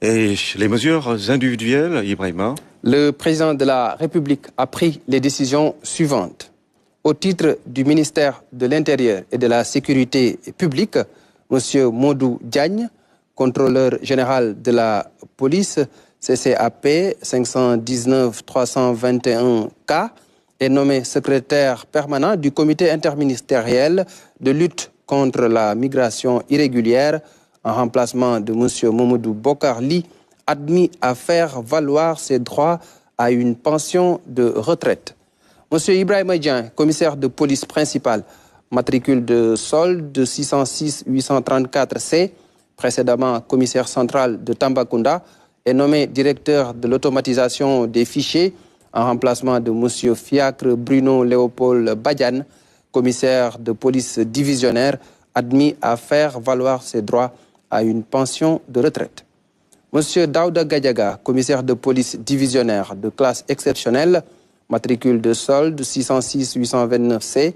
Et les mesures individuelles, Ibrahima? Le président de la République a pris les décisions suivantes. Au titre du ministère de l'Intérieur et de la Sécurité publique, M. Modou Diagne, contrôleur général de la police, CCAP 519-321K, est nommé secrétaire permanent du comité interministériel de lutte contre la migration irrégulière en remplacement de M. Mamadou Bokar Ly, admis à faire valoir ses droits à une pension de retraite. M. Ibrahima Dieng, commissaire de police principal, matricule de solde 606-834C, précédemment commissaire central de Tambacounda, est nommé directeur de l'automatisation des fichiers en remplacement de M. Fiacre Bruno Léopold Badiane, commissaire de police divisionnaire, admis à faire valoir ses droits à une pension de retraite. M. Daouda Gadiaga, commissaire de police divisionnaire de classe exceptionnelle, matricule de solde 606-829C,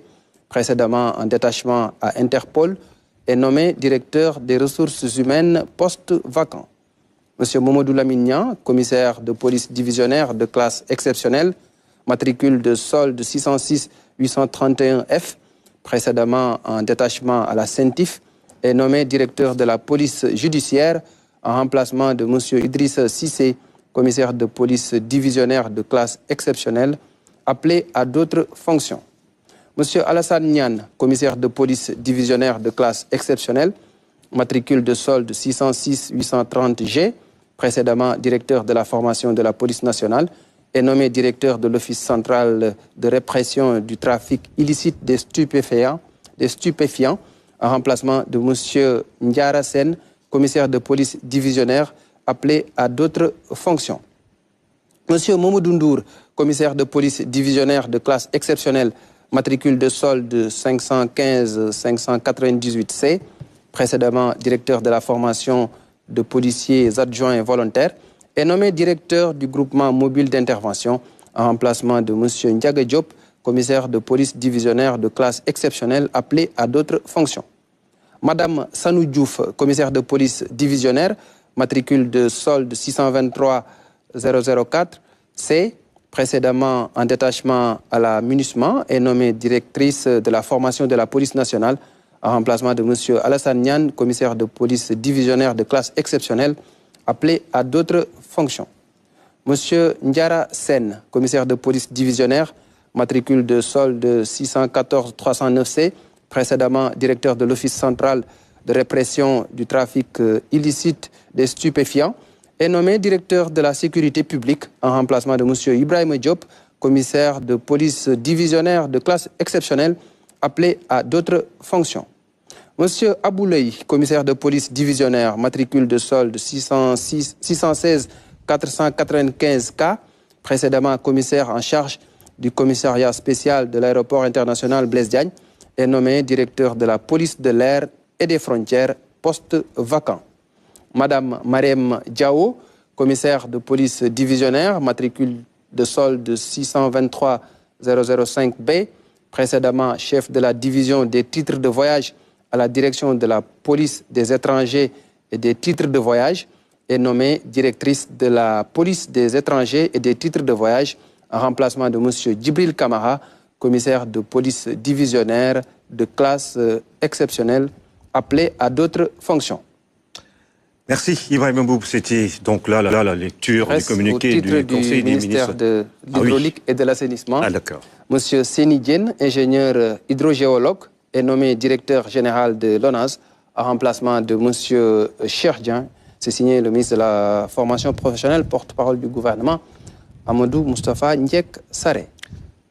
précédemment en détachement à Interpol, est nommé directeur des ressources humaines post-vacant. M. Momodou Lamignan, commissaire de police divisionnaire de classe exceptionnelle, matricule de solde 606-831F, précédemment en détachement à la CENTIF, est nommé directeur de la police judiciaire en remplacement de M. Idriss Sissé, commissaire de police divisionnaire de classe exceptionnelle, appelé à d'autres fonctions. M. Alassane Niane, commissaire de police divisionnaire de classe exceptionnelle, matricule de solde 606-830G, précédemment directeur de la formation de la police nationale, est nommé directeur de l'Office central de répression du trafic illicite des stupéfiants en remplacement de M. Ndiara Sen, commissaire de police divisionnaire, appelé à d'autres fonctions. M. Momodou Ndour, commissaire de police divisionnaire de classe exceptionnelle, matricule de solde 515-598C, précédemment directeur de la formation de policiers adjoints volontaires, est nommé directeur du groupement mobile d'intervention en remplacement de M. Ndiaga Diop, commissaire de police divisionnaire de classe exceptionnelle, appelé à d'autres fonctions. Madame Sanou Diouf, commissaire de police divisionnaire, matricule de solde 623-004C, précédemment en détachement à la MINUSMA, est nommée directrice de la formation de la police nationale en remplacement de M. Alassane Niane, commissaire de police divisionnaire de classe exceptionnelle, appelé à d'autres fonctions. M. Ndiara Sen, commissaire de police divisionnaire, matricule de solde 614-309C, précédemment directeur de l'Office central de répression du trafic illicite des stupéfiants, est nommé directeur de la sécurité publique en remplacement de M. Ibrahima Diop, commissaire de police divisionnaire de classe exceptionnelle, appelé à d'autres fonctions. M. Abouley, commissaire de police divisionnaire, matricule de solde 616-495K, précédemment commissaire en charge du commissariat spécial de l'aéroport international Blaise Diagne, est nommé directeur de la police de l'air et des frontières post-vacant. Madame Mariem Diao, commissaire de police divisionnaire, matricule de solde 623-005B, précédemment chef de la division des titres de voyage à la direction de la police des étrangers et des titres de voyage, est nommée directrice de la police des étrangers et des titres de voyage en remplacement de M. Djibril Kamara, commissaire de police divisionnaire de classe exceptionnelle, appelé à d'autres fonctions. Merci Ibrahima Mboub. C'était donc là la lecture du communiqué du Conseil des ministres de l'hydraulique et de l'assainissement. Ah d'accord. Monsieur Seni Diène, ingénieur hydrogéologue, est nommé directeur général de l'ONAS en remplacement de monsieur Cheikh Dieng. C'est signé le ministre de la formation professionnelle, porte-parole du gouvernement, Amadou Moustapha Ndiek Saré.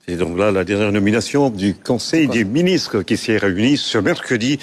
C'est donc là la dernière nomination du Conseil des ministres qui s'est réuni ce mercredi.